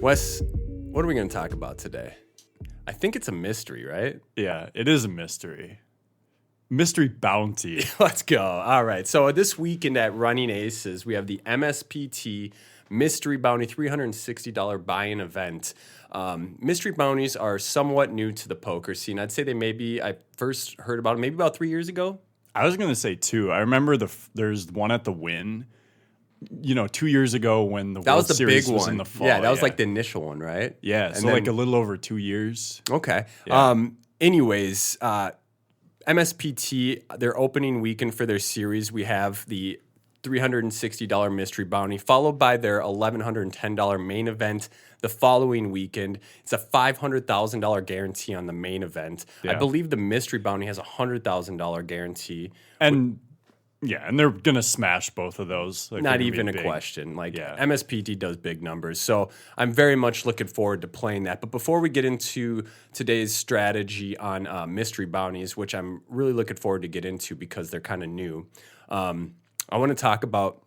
Wes, what are we going to talk about today? I think it's a mystery, right? Yeah, it is a mystery. Mystery Bounty. Let's go. All right. So this weekend at Running Aces, we have the MSPT Mystery Bounty $360 buy-in event. Mystery bounties are somewhat new to the poker scene. I'd say I first heard about it maybe about 3 years ago. I was going to say, too, I remember there's one at the Wynn, 2 years ago when the World Series was in the fall. Yeah, that was like the initial one, right? Yeah, and so then, like a little over 2 years. Okay. Yeah. Anyways, MSPT, their opening weekend for their series, we have the $360 mystery bounty, followed by their $1,110 main event the following weekend. It's a $500,000 guarantee on the main event. Yeah. I believe the mystery bounty has a $100,000 guarantee. And they're going to smash both of those. Like, not even a question. Yeah. MSPT does big numbers. So I'm very much looking forward to playing that. But before we get into today's strategy on mystery bounties, which I'm really looking forward to get into because they're kind of new, I want to talk about,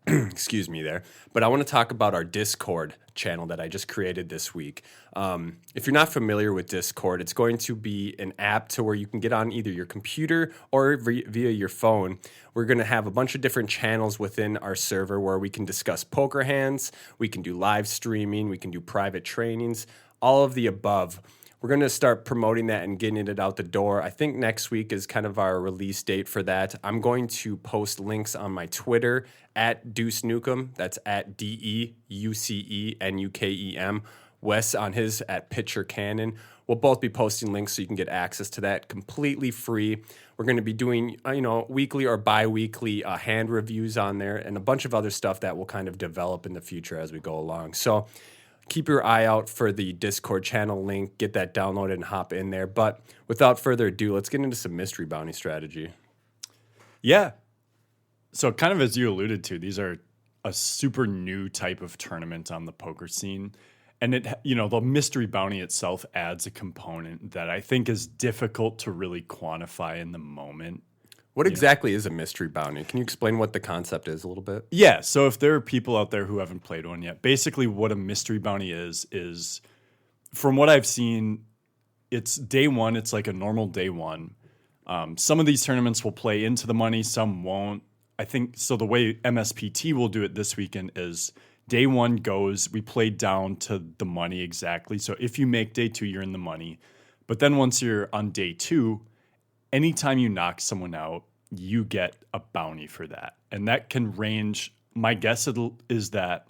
excuse me there, but I want to talk about our Discord channel that I just created this week. If you're not familiar with Discord, it's going to be an app to where you can get on either your computer or via your phone. We're going to have a bunch of different channels within our server where we can discuss poker hands, we can do live streaming, we can do private trainings, all of the above. We're going to start promoting that and getting it out the door. I think next week is kind of our release date for that. I'm going to post links on my Twitter at Deuce Nukem. That's at DEUCENUKEM. Wes on his at Pitcher Cannon. We'll both be posting links so you can get access to that completely free. We're going to be doing, weekly or bi-weekly hand reviews on there and a bunch of other stuff that will kind of develop in the future as we go along. So keep your eye out for the Discord channel link, get that downloaded and hop in there. But without further ado, let's get into some mystery bounty strategy. Yeah. So kind of as you alluded to, these are a super new type of tournament on the poker scene. And the mystery bounty itself adds a component that I think is difficult to really quantify in the moment. What exactly is a mystery bounty? Can you explain what the concept is a little bit? Yeah, so if there are people out there who haven't played one yet, basically what a mystery bounty is from what I've seen, it's day one. It's like a normal day one. Some of these tournaments will play into the money, some won't. I think, so the way MSPT will do it this weekend is day one goes, we play down to the money exactly. So if you make day two, you're in the money. But then once you're on day two, anytime you knock someone out, you get a bounty for that. And that can range, my guess is that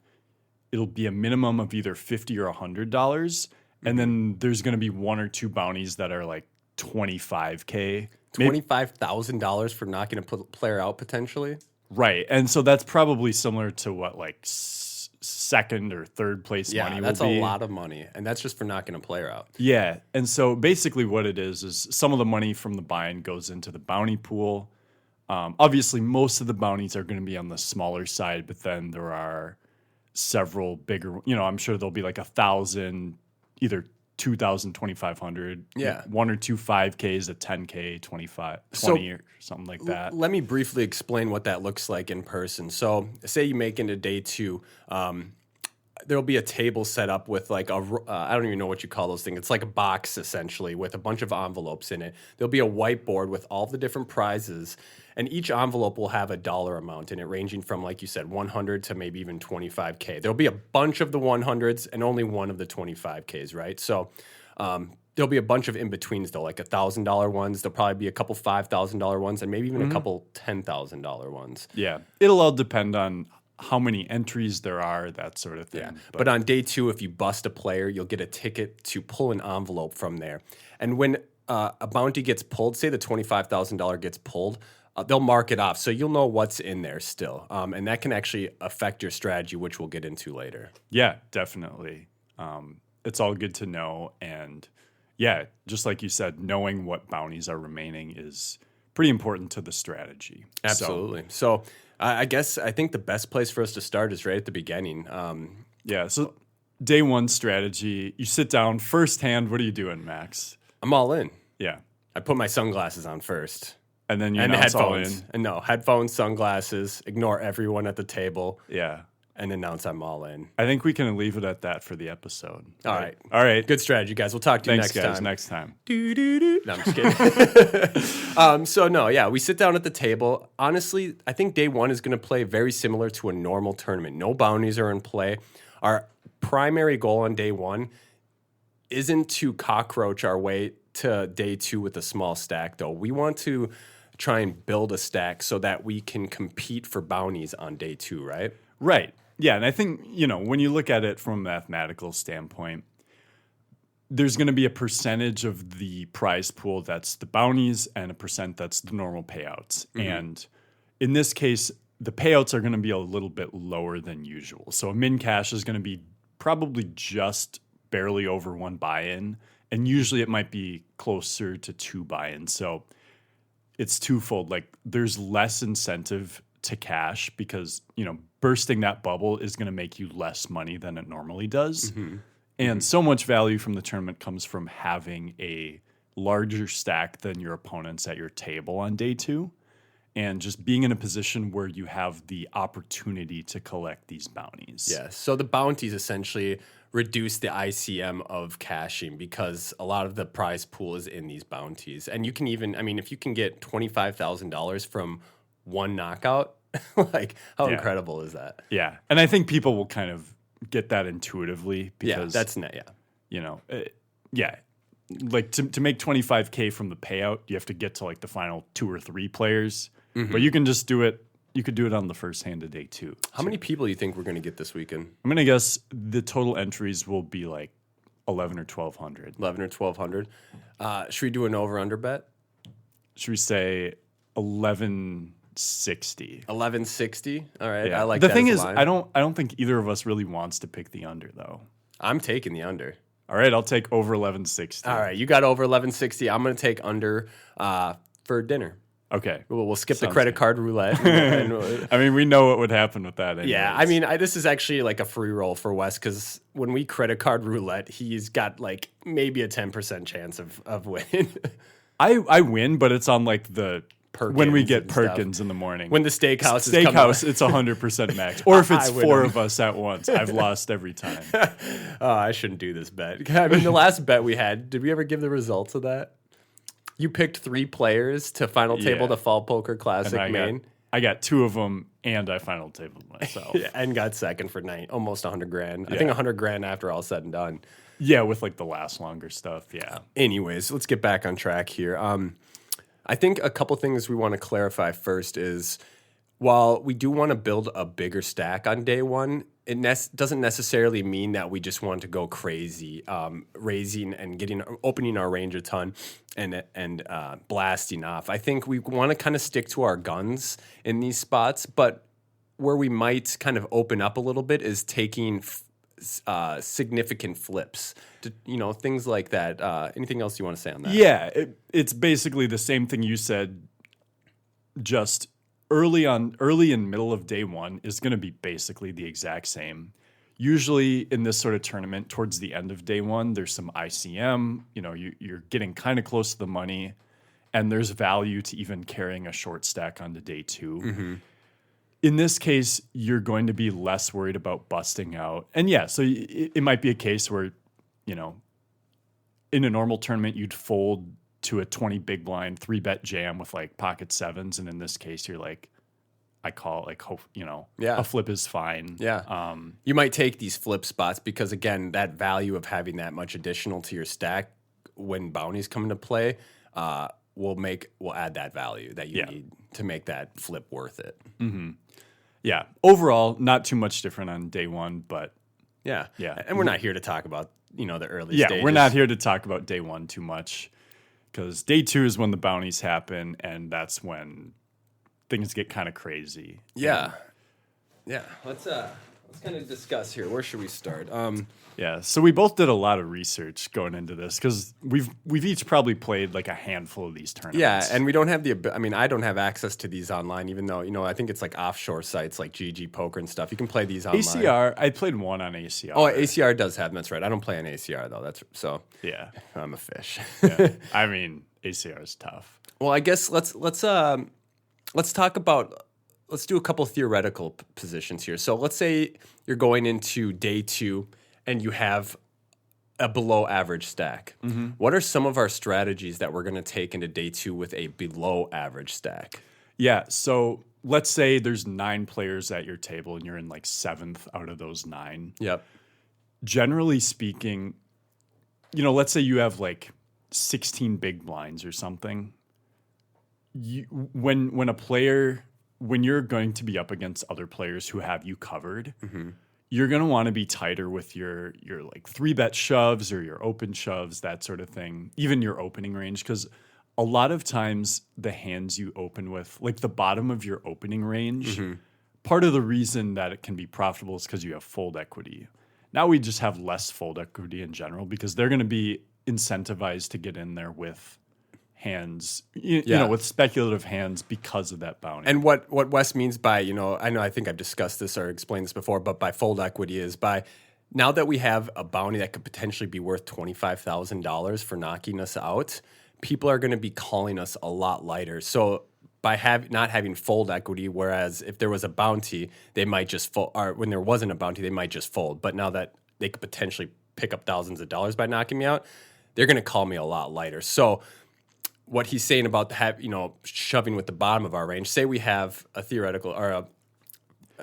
it'll be a minimum of either $50 or $100. And then there's going to be one or two bounties that are like $25K. $25,000 for knocking a player out potentially? Right. And so that's probably similar to what, like second or third place money will be. Yeah, that's a lot of money. And that's just for knocking a player out. Yeah. And so basically what it is some of the money from the buy-in goes into the bounty pool. Obviously, most of the bounties are going to be on the smaller side, but then there are several bigger, I'm sure there'll be like 1,000, either 2,000, 2,500, one or two 5Ks, a 10K, 25, 20 or something like that. Let me briefly explain what that looks like in person. So say you make into day two, there'll be a table set up with like I don't even know what you call those things. It's like a box essentially with a bunch of envelopes in it. There'll be a whiteboard with all the different prizes, and each envelope will have a dollar amount in it, ranging from, like you said, 100 to maybe even 25K. There'll be a bunch of the 100s and only one of the 25Ks, right? So there'll be a bunch of in-betweens, though, like $1,000 ones. There'll probably be a couple $5,000 ones and maybe even a couple $10,000 ones. Yeah. It'll all depend on how many entries there are, that sort of thing. Yeah. But on day two, if you bust a player, you'll get a ticket to pull an envelope from there. And when a bounty gets pulled, say the $25,000 gets pulled, they'll mark it off, so you'll know what's in there still, and that can actually affect your strategy, which we'll get into later. Yeah, definitely. It's all good to know, and yeah, just like you said, knowing what bounties are remaining is pretty important to the strategy. Absolutely. So I think the best place for us to start is right at the beginning. So day one strategy, you sit down, first hand, what are you doing, Max? I'm all in. Yeah. I put my sunglasses on first. And then you and announce headphones. all in. And no, headphones, sunglasses, ignore everyone at the table. Yeah. And announce I'm all in. I think we can leave it at that for the episode. All right. All right. Good strategy, guys. We'll talk to you Thanks, next guys. time. Next time. No, I'm just kidding. We sit down at the table. Honestly, I think day one is going to play very similar to a normal tournament. No bounties are in play. Our primary goal on day one isn't to cockroach our way to day two with a small stack, though. We want to try and build a stack so that we can compete for bounties on day two, right? Right. Yeah, and I think, when you look at it from a mathematical standpoint, there's going to be a percentage of the prize pool that's the bounties and a percent that's the normal payouts. Mm-hmm. And in this case, the payouts are going to be a little bit lower than usual. So a min cash is going to be probably just barely over 1 buy-in, and usually it might be closer to 2 buy-ins. So it's twofold. Like, there's less incentive to cash because, bursting that bubble is going to make you less money than it normally does. Mm-hmm. And so much value from the tournament comes from having a larger stack than your opponents at your table on day two, and just being in a position where you have the opportunity to collect these bounties. Yeah, so the bounties essentially reduce the ICM of cashing because a lot of the prize pool is in these bounties. And you can even, if you can get $25,000 from one knockout, like how incredible is that? Yeah, and I think people will kind of get that intuitively because like to make 25K from the payout, you have to get to like the final 2 or 3 players. Mm-hmm. But you can just do it. You could do it on the first hand of day two. How many people do you think we're going to get this weekend? I'm going to guess the total entries will be like 11 or 1,200. 11 or 1,200. Should we do an over-under bet? Should we say 1160? 1160. All right. Yeah. I like the that thing as is, a line. I don't think either of us really wants to pick the under though. I'm taking the under. All right, I'll take over 1160. All right, you got over 1160. I'm going to take under for dinner. Okay. We'll skip the credit card roulette. We know what would happen with that anyways. Yeah, this is actually like a free roll for Wes because when we credit card roulette, he's got like maybe a 10% chance of winning. I win, but it's on like the Perkins when we get Perkins in the morning. When the steakhouse it's 100% max. Or if it's 4 of us at once, I've lost every time. I shouldn't do this bet. The last bet we had, did we ever give the results of that? You picked 3 players to final table the Fall Poker Classic main. I got 2 of them, and I final tabled myself. And got second for almost $100,000. I think $100,000 after all said and done. Yeah, with like the last longer stuff. Yeah. Anyways, let's get back on track here. I think a couple things we want to clarify first is while we do want to build a bigger stack on day one, it doesn't necessarily mean that we just want to go crazy, raising and opening our range a ton and blasting off. I think we want to kind of stick to our guns in these spots, but where we might kind of open up a little bit is taking significant flips, things like that. Anything else you want to say on that? Yeah, it's basically the same thing you said. Just early and middle of day one is going to be basically the exact same. Usually in this sort of tournament, towards the end of day one, there's some ICM. You're getting kind of close to the money, and there's value to even carrying a short stack onto day two. Mm-hmm. In this case, you're going to be less worried about busting out. And so it might be a case where, in a normal tournament, you'd fold to a 20 big blind, 3-bet jam with like pocket sevens. And in this case, you're like, I call it like, a flip is fine. Yeah. You might take these flip spots because, again, that value of having that much additional to your stack when bounties come into play will add that value that you need to make that flip worth it. Mm-hmm. Yeah. Overall, not too much different on day one, but yeah. And we're not here to talk about, the early stages. Yeah, we're not here to talk about day one too much because day two is when the bounties happen, and that's when things get kind of crazy. Yeah. Yeah. Let's kind of discuss here. Where should we start? Yeah, so we both did a lot of research going into this because we've each probably played like a handful of these tournaments. Yeah, and we don't have I don't have access to these online, even though, I think it's like offshore sites like GG Poker and stuff. You can play these online. ACR, I played one on ACR. Oh, ACR does have them. That's right. I don't play on ACR though. Yeah, I'm a fish. yeah. I mean, ACR is tough. Well, I guess let's talk about. Let's do a couple theoretical positions here. So let's say you're going into day 2 and you have a below average stack. Mm-hmm. What are some of our strategies that we're going to take into day 2 with a below average stack? Yeah, so let's say there's 9 players at your table and you're in like 7th out of those 9. Yep. Generally speaking, let's say you have like 16 big blinds or something. When you're going to be up against other players who have you covered, mm-hmm. you're going to want to be tighter with your like 3-bet shoves or your open shoves, that sort of thing, even your opening range. Because a lot of times the hands you open with, like the bottom of your opening range, mm-hmm. part of the reason that it can be profitable is because you have fold equity. Now we just have less fold equity in general because they're going to be incentivized to get in there with hands, with speculative hands because of that bounty. And what Wes means by, I think I've discussed this or explained this before, but by fold equity is by now that we have a bounty that could potentially be worth $25,000 for knocking us out, people are going to be calling us a lot lighter. So by not having fold equity, whereas if there was a bounty, they might just fold, or when there wasn't a bounty, they might just fold. But now that they could potentially pick up thousands of dollars by knocking me out, they're going to call me a lot lighter. So what he's saying about shoving with the bottom of our range, say we have a theoretical or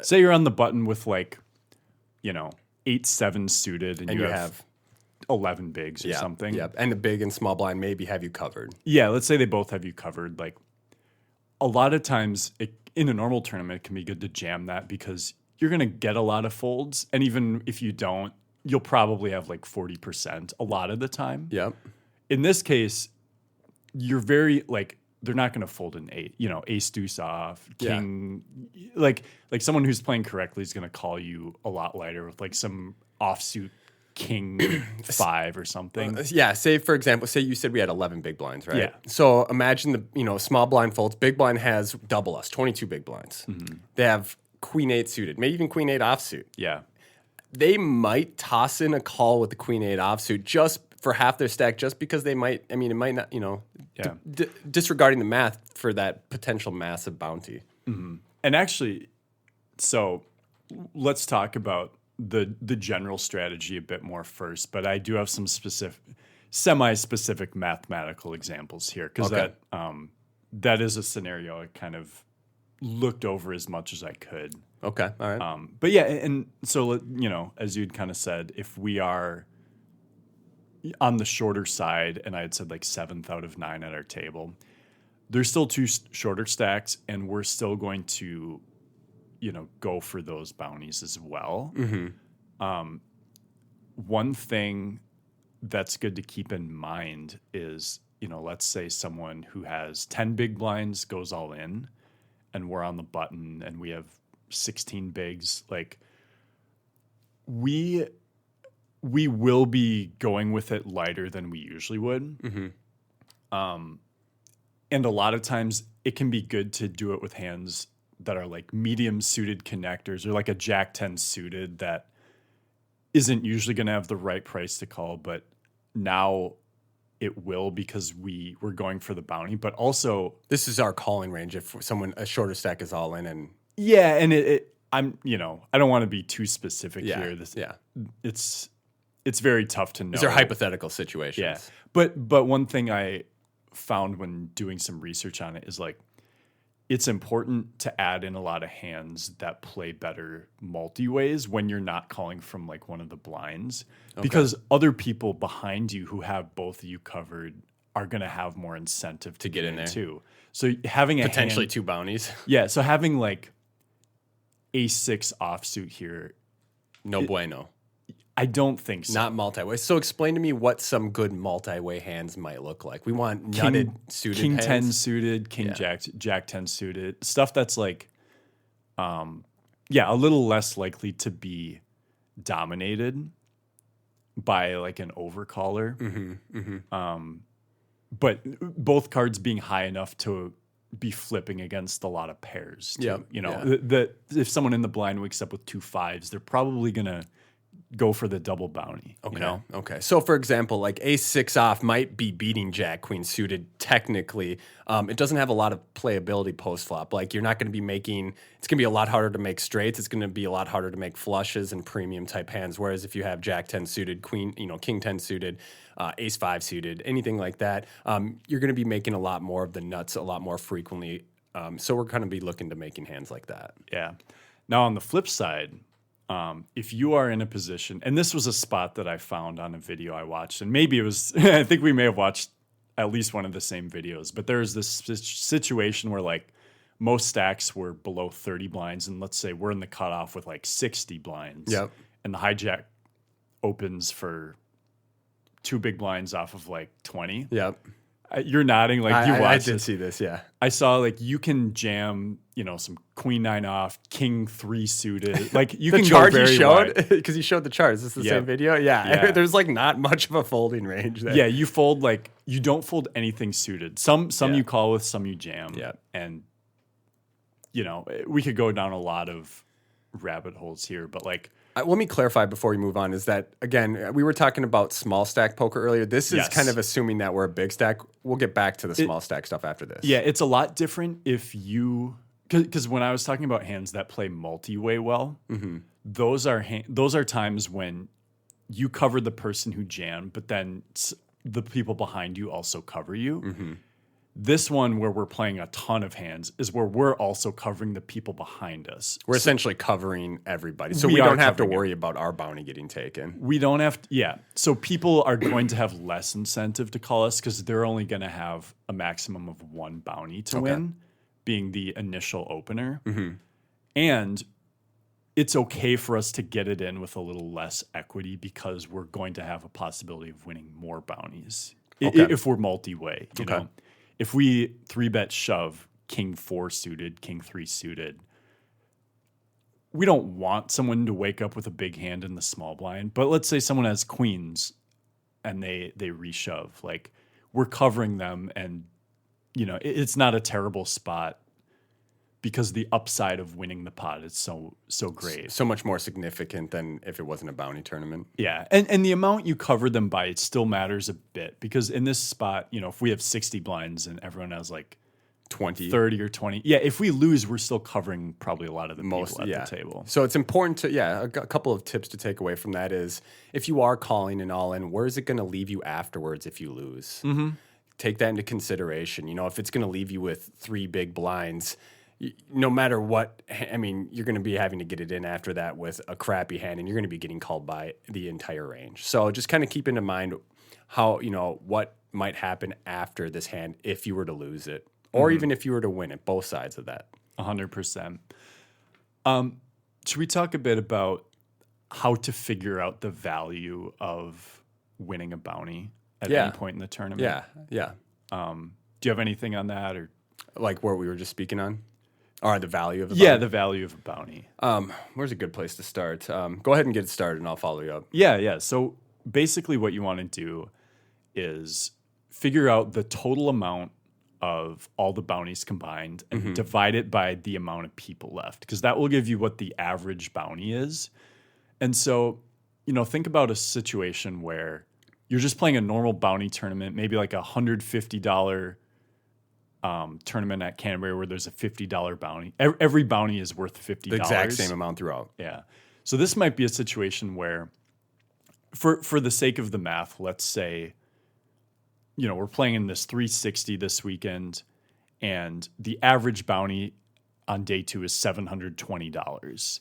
say you're on the button with 8-7 suited and you have 11 bigs or something. Yeah, and the big and small blind maybe have you covered. Yeah, let's say they both have you covered. Like a lot of times in a normal tournament, it can be good to jam that because you're going to get a lot of folds. And even if you don't, you'll probably have like 40% a lot of the time. Yep. In this case, you're very they're not going to fold an 8, ace deuce off, king, like someone who's playing correctly is going to call you a lot lighter with like some offsuit king 5 or something. Say for example, you said we had 11 big blinds, right? Yeah. So imagine the small blind folds. Big blind has double us, 22 big blinds. Mm-hmm. They have queen 8 suited, maybe even queen 8 offsuit. Yeah. They might toss in a call with the queen 8 offsuit just for half their stack, just because they might. I mean, it might not. Disregarding the math for that potential massive bounty. Mm-hmm. And actually, so let's talk about the general strategy a bit more first. But I do have some semi-specific mathematical examples here because that is a scenario I kind of looked over as much as I could. Okay, all right. But yeah, and so as you'd kind of said, if we are on the shorter side, and I had said like 7th out of 9 at our table, there's still 2 shorter stacks, and we're still going to, go for those bounties as well. Mm-hmm. One thing that's good to keep in mind is, let's say someone who has 10 big blinds goes all in, and we're on the button, and we have 16 bigs. Like we will be going with it lighter than we usually would. Mm-hmm. And a lot of times it can be good to do it with hands that are like medium suited connectors or like a Jack 10 suited that isn't usually going to have the right price to call, but now it will because we're going for the bounty. But also, this is our calling range if a shorter stack is all in. And yeah, and I'm I don't want to be too specific here. It's very tough to know. These are hypothetical situations. Yeah. But one thing I found when doing some research on it is it's important to add in a lot of hands that play better multi-ways when you're not calling from one of the blinds. Okay. Because other people behind you who have both of you covered are going to have more incentive to get in there too. So having potentially 2 bounties. Yeah. So having ace 6 offsuit here. No bueno. I don't think so. Not multi-way. So explain to me what some good multi-way hands might look like. We want nutted suited King hands. 10 suited, King Jack 10 suited, stuff that's like, a little less likely to be dominated by like an overcaller. But both cards being high enough to be flipping against a lot of pairs. Too. If someone in the blind wakes up with 2 5s, they're probably gonna go for the double bounty. Okay. Okay. So, for example, like ace 6 off might be beating Jack Queen suited technically. It doesn't have a lot of playability post flop. Like you're not going to be making. It's going to be a lot harder to make straights. It's going to be a lot harder to make flushes and premium type hands. Whereas if you have Jack 10 suited, Queen, King 10 suited, ace 5 suited, anything like that, you're going to be making a lot more of the nuts a lot more frequently. So we're going to be looking to making hands like that. Yeah. Now on the flip side. If you are in a position, and this was a spot that I found on a video I watched, and maybe it was, I think we may have watched at least one of the same videos, but there's this situation where like most stacks were below 30 blinds, and let's say we're in the cutoff with like 60 blinds. Yep. And the hijack opens for 2 big blinds off of like 20. Yep. You're nodding like you watched I did this. see this, yeah. I saw like you can jam, some Queen 9 off, King 3 suited. Like you can chart go very he showed wide. because he showed the chart. Is this the same video? Yeah. There's like not much of a folding range there. Yeah, you fold like you don't fold anything suited. Some you call with, some you jam. Yeah. And we could go down a lot of rabbit holes here, but like let me clarify before we move on is that, again, we were talking about small stack poker earlier. This is kind of assuming that we're a big stack. We'll get back to the small stack stuff after this. Yeah, it's a lot different if you because when I was talking about hands that play multi-way well, those are times when you cover the person who jammed, but then the people behind you also cover you. This one where we're playing a ton of hands is where we're also covering the people behind us. We're essentially covering everybody. So we don't have to worry about our bounty getting taken. We don't have to, yeah. So people are going to have less incentive to call us because they're only going to have a maximum of 1 bounty to win, being the initial opener. And it's okay for us to get it in with a little less equity because we're going to have a possibility of winning more bounties if we're multi-way, you know. If we 3-bet shove King 4 suited, King 3 suited, we don't want someone to wake up with a big hand in the small blind. But let's say someone has queens and they reshove. Like, we're covering them and, it's not a terrible spot because the upside of winning the pot is so great. So much more significant than if it wasn't a bounty tournament. Yeah. And the amount you cover them by, it still matters a bit because in this spot, if we have 60 blinds and everyone has like 20, 30 or 20. Yeah. If we lose, we're still covering probably a lot of the people at the table. So it's important to, a couple of tips to take away from that is if you are calling an all in, where is it going to leave you afterwards if you lose? Take that into consideration. If it's going to leave you with 3 big blinds, no matter what, you're going to be having to get it in after that with a crappy hand, and you're going to be getting called by the entire range. So just kind of keep in mind how, what might happen after this hand if you were to lose it, or even if you were to win it, both sides of that. 100%. Should we talk a bit about how to figure out the value of winning a bounty at any point in the tournament? Yeah. Do you have anything on that, or like what we were just speaking on? Or the value of a bounty? Yeah, the value of a bounty. Where's a good place to start? Go ahead and get it started, and I'll follow you up. Yeah. So basically what you want to do is figure out the total amount of all the bounties combined and divide it by the amount of people left, because that will give you what the average bounty is. And so, think about a situation where you're just playing a normal bounty tournament, maybe like $150 tournament at Canterbury where there's a $50 bounty. Every bounty is worth $50. The exact same amount throughout. Yeah. So this might be a situation where, for the sake of the math, let's say, we're playing in this 360 this weekend, and the average bounty on day 2 is $720.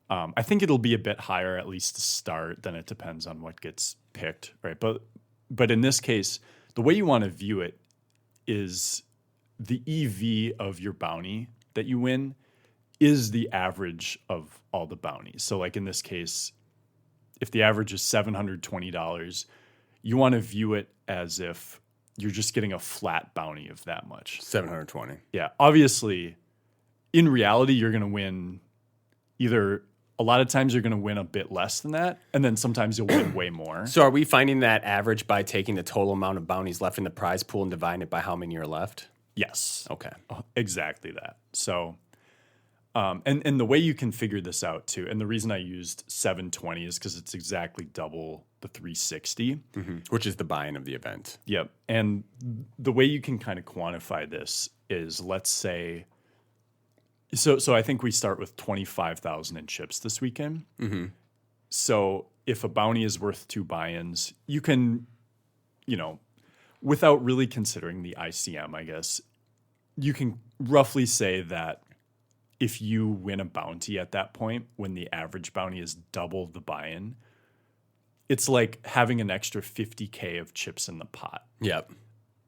I think it'll be a bit higher, at least to start, then it depends on what gets picked, right? But in this case, the way you want to view it is the EV of your bounty that you win is the average of all the bounties. So like in this case, if the average is $720, you want to view it as if you're just getting a flat bounty of that much. 720. Yeah. Obviously, in reality, you're going to win either a lot of times you're going to win a bit less than that, and then sometimes you'll win way more. So are we finding that average by taking the total amount of bounties left in the prize pool and dividing it by how many are left? Yes. Okay. Exactly that. So, and the way you can figure this out too, and the reason I used 720 is because it's exactly double the 360. Which is the buy-in of the event. Yep. And the way you can kind of quantify this is, let's say, so I think we start with 25,000 in chips this weekend. So if a bounty is worth 2 buy-ins, you can, without really considering the ICM, I guess, you can roughly say that if you win a bounty at that point, when the average bounty is double the buy-in, it's like having an extra 50K of chips in the pot. Yep.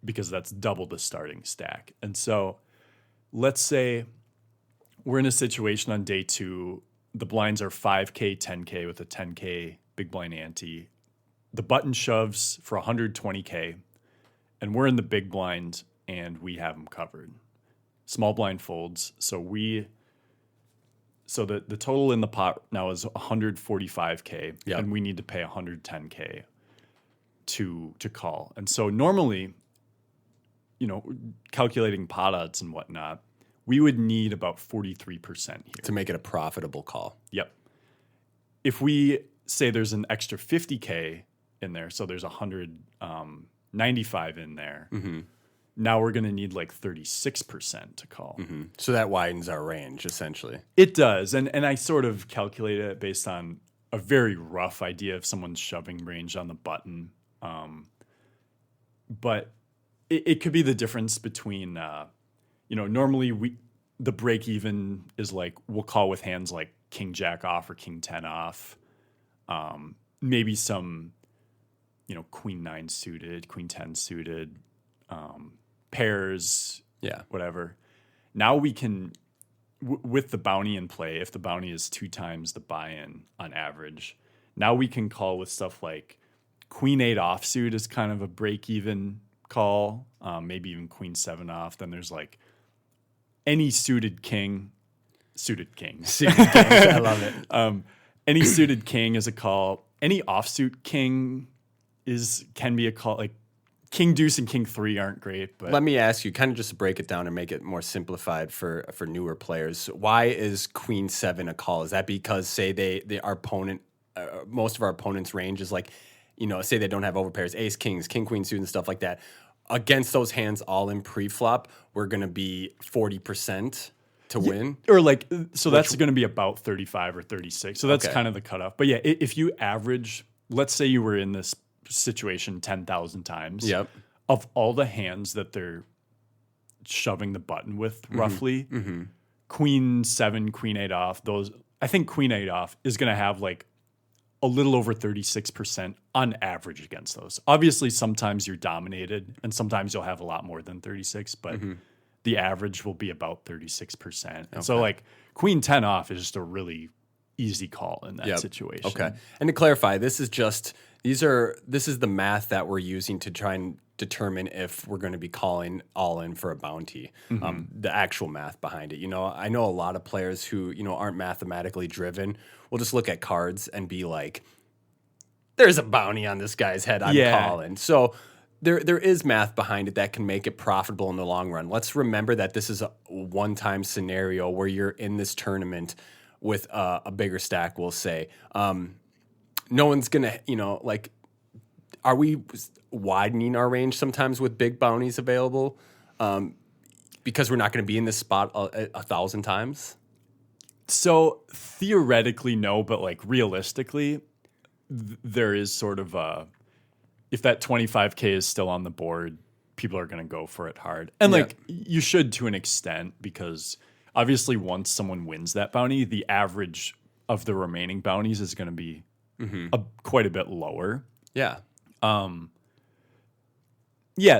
Because that's double the starting stack. And so let's say we're in a situation on day 2, the blinds are 5K, 10K with a 10K big blind ante. The button shoves for 120K, and we're in the big blind and we have them covered. Small blind folds. So the total in the pot now is 145K, Yep. and we need to pay 110K to call. And so normally, calculating pot odds and whatnot, we would need about 43% here. To make it a profitable call. Yep. If we say there's an extra 50K in there, so there's 195 in there, now we're going to need like 36% to call. So that widens our range, essentially. It does. And I sort of calculated it based on a very rough idea of someone's shoving range on the button. But it could be the difference between, normally the break even is like we'll call with hands like king jack off or king 10 off. Maybe some, queen 9 suited, queen 10 suited, pairs, whatever. Now we can, with the bounty in play, if the bounty is 2 times the buy-in on average, now we can call with stuff like queen 8 offsuit is kind of a break-even call, maybe even queen 7 off. Then there's like any suited kings. I love it. Any suited king is a call. Any offsuit king can be a call. Like king deuce and king 3 aren't great, but Let me ask you, kind of just to break it down and make it more simplified for newer players. Why is queen 7 a call? Is that because, say, our opponent, most of our opponent's range is like, say they don't have overpairs, ace kings, king queen suit, and stuff like that. Against those hands, all in pre-flop, we're going to be 40% to win. Or like, so that's going to be about 35 or 36. So that's Okay. kind of the cutoff. But yeah, if you average, let's say you were in this situation 10,000 times. Yep. Of all the hands that they're shoving the button with, roughly, queen 7, queen 8 off, I think queen 8 off is going to have like a little over 36% on average against those. Obviously, sometimes you're dominated and sometimes you'll have a lot more than 36, but the average will be about 36%. And so like queen 10 off is just a really easy call in that situation. Okay. And to clarify, this is the math that we're using to try and determine if we're going to be calling all in for a bounty. The actual math behind it. I know a lot of players who, aren't mathematically driven will just look at cards and be like, there's a bounty on this guy's head, I'm calling. So there is math behind it that can make it profitable in the long run. Let's remember that this is a one-time scenario where you're in this tournament with a bigger stack, we'll say. No one's going to, are we widening our range sometimes with big bounties available because we're not going to be in this spot 1,000 times? So theoretically, no, but like realistically, there is sort of if that 25K is still on the board, people are going to go for it hard. And you should to an extent, because obviously once someone wins that bounty, the average of the remaining bounties is going to be quite a bit lower. Yeah.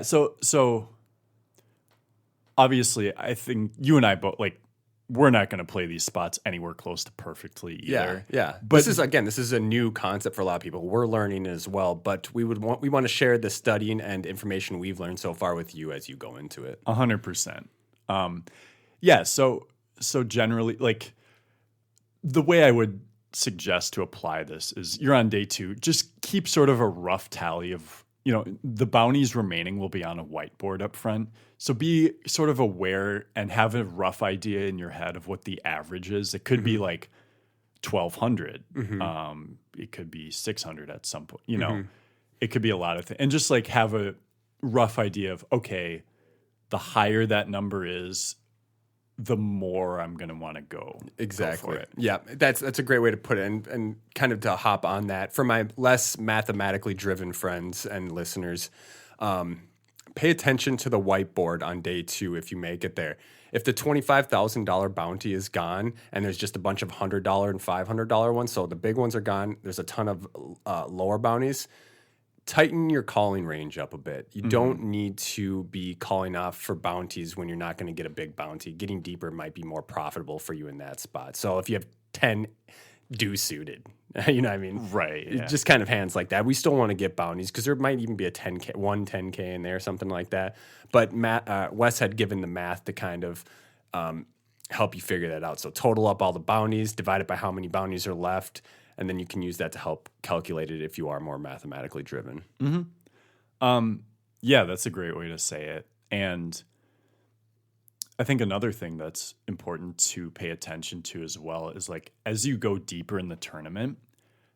So obviously I think you and I both, like, we're not going to play these spots anywhere close to perfectly either. Yeah. But This is a new concept for a lot of people. We're learning as well, but we want to share the studying and information we've learned so far with you as you go into it. 100%. Yeah. So generally, like the way I would suggest to apply this is you're on day 2. Just keep sort of a rough tally of, the bounties remaining will be on a whiteboard up front. So be sort of aware and have a rough idea in your head of what the average is. It could be like 1,200. It could be 600 at some point. It could be a lot of things. And just like have a rough idea of, okay, the higher that number is, the more I'm going to want to go. Exactly. Go for it. Yeah, that's a great way to put it. And kind of to hop on that, for my less mathematically driven friends and listeners, pay attention to the whiteboard on day 2 if you make it there. If the $25,000 bounty is gone and there's just a bunch of $100 and $500 ones, so the big ones are gone, there's a ton of lower bounties, tighten your calling range up a bit. You don't need to be calling off for bounties when you're not going to get a big bounty. Getting deeper might be more profitable for you in that spot. So if you have 10 due suited, you know what I mean? Right. Yeah. Just kind of hands like that. We still want to get bounties because there might even be a 10K, one 10K in there, something like that. But Wes had given the math to kind of help you figure that out. So total up all the bounties, divide it by how many bounties are left, and then you can use that to help calculate it if you are more mathematically driven. Yeah, that's a great way to say it. And I think another thing that's important to pay attention to as well is like as you go deeper in the tournament,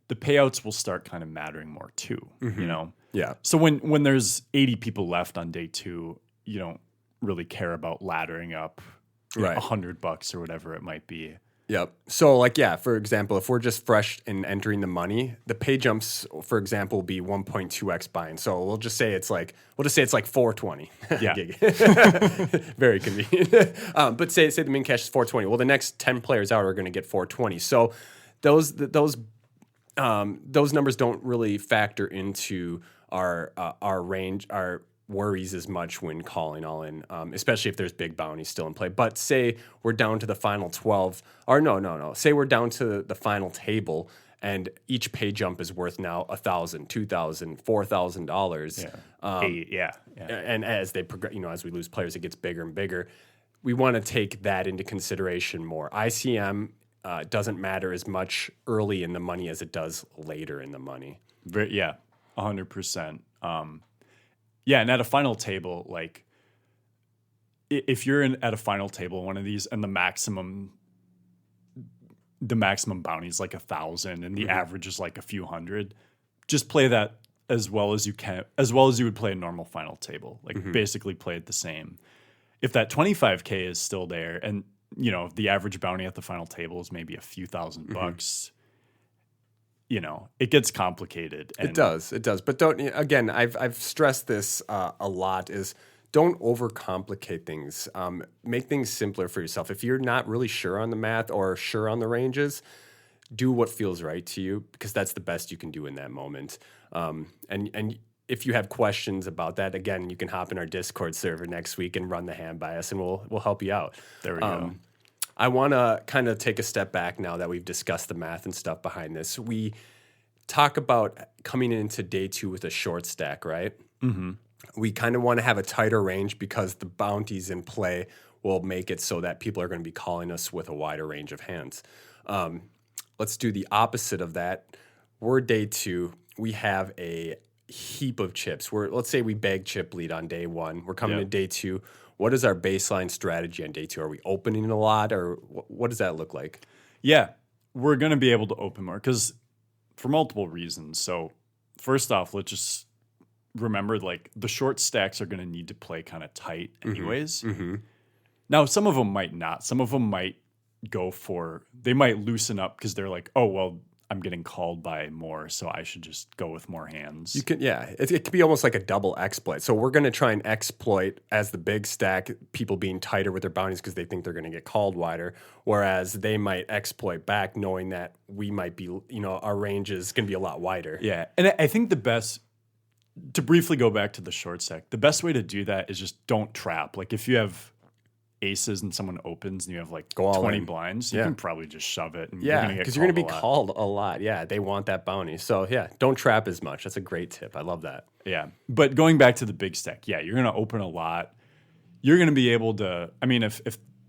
the payouts will start kind of mattering more too, Yeah. So when there's 80 people left on day 2, you don't really care about laddering up Right. $100 or whatever it might be. Yep. So for example, if we're just fresh in entering the money, the pay jumps, for example, will be 1.2x buying. So we'll just say it's like 420. Yeah. Very convenient. But say the min cash is 420. Well, the next 10 players out are going to get 420. So those numbers don't really factor into our range, our worries as much when calling all in, especially if there's big bounties still in play. But say we're down to the final 12, or no. Say we're down to the final table, and each pay jump is worth now $1,000, $2,000, $4,000. And as they progress, as we lose players, it gets bigger and bigger. We want to take that into consideration more. ICM doesn't matter as much early in the money as it does later in the money. 100%. Yeah, and at a final table, like if you're at a final table, one of these, and the maximum bounty is like 1,000, and the average is like a few hundred, just play that as well as you can, as well as you would play a normal final table. Like basically play it the same. If that 25K is still there, and the average bounty at the final table is maybe a few $1,000s. It gets complicated. It does. But don't, again, I've stressed this a lot, is don't overcomplicate things. Make things simpler for yourself. If you're not really sure on the math or sure on the ranges, do what feels right to you, because that's the best you can do in that moment. And if you have questions about that, again, you can hop in our Discord server next week and run the hand by us, and we'll help you out. There we go. I want to kind of take a step back now that we've discussed the math and stuff behind this. We talk about coming into day 2 with a short stack, right? Mm-hmm. We kind of want to have a tighter range because the bounties in play will make it so that people are going to be calling us with a wider range of hands. Let's do the opposite of that. We're day 2. We have a heap of chips. Let's say we bag chip lead on day 1. We're coming to day 2. What is our baseline strategy on day 2? Are we opening a lot, or what does that look like? Yeah, we're going to be able to open more because for multiple reasons. So first off, let's just remember, like, the short stacks are going to need to play kind of tight anyways. Now, some of them might not. Some of them might they might loosen up because they're like, oh, well, I'm getting called by more, so I should just go with more hands. You can, it could be almost like a double exploit. So we're going to try and exploit as the big stack people being tighter with their bounties because they think they're going to get called wider, whereas they might exploit back knowing that we might be, our range is going to be a lot wider. Yeah, and I think the best, to briefly go back to the short stack, the best way to do that is just don't trap. Like if you have aces and someone opens and you have like Go all 20 in. blinds, you Yeah. can probably just shove it. And Yeah, because you're going to be called a lot. called a lot. Yeah, they want that bounty. So, yeah, don't trap as much. That's a great tip. I love that. Yeah. But going back to the big stack, yeah, you're going to open a lot. You're going to be able to, I mean, if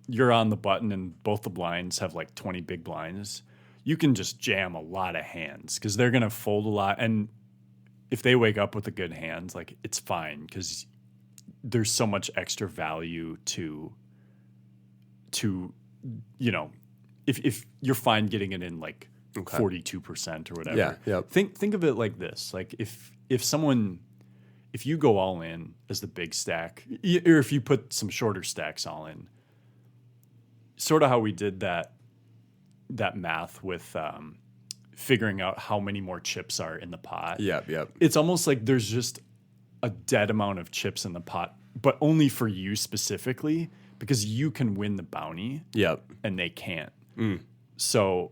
you're on the button and both the blinds have like 20 big blinds, you can just jam a lot of hands because they're going to fold a lot. And if they wake up with a good hand, like it's fine because there's so much extra value to you know, if you're fine getting it in like 42% or whatever. Yeah, yep. Think of it like this. Like if you go all in as the big stack, or if you put some shorter stacks all in, sort of how we did that math with figuring out how many more chips are in the pot. Yep. It's almost like there's just a dead amount of chips in the pot, but only for you specifically because you can win the bounty. Yep. And they can't. So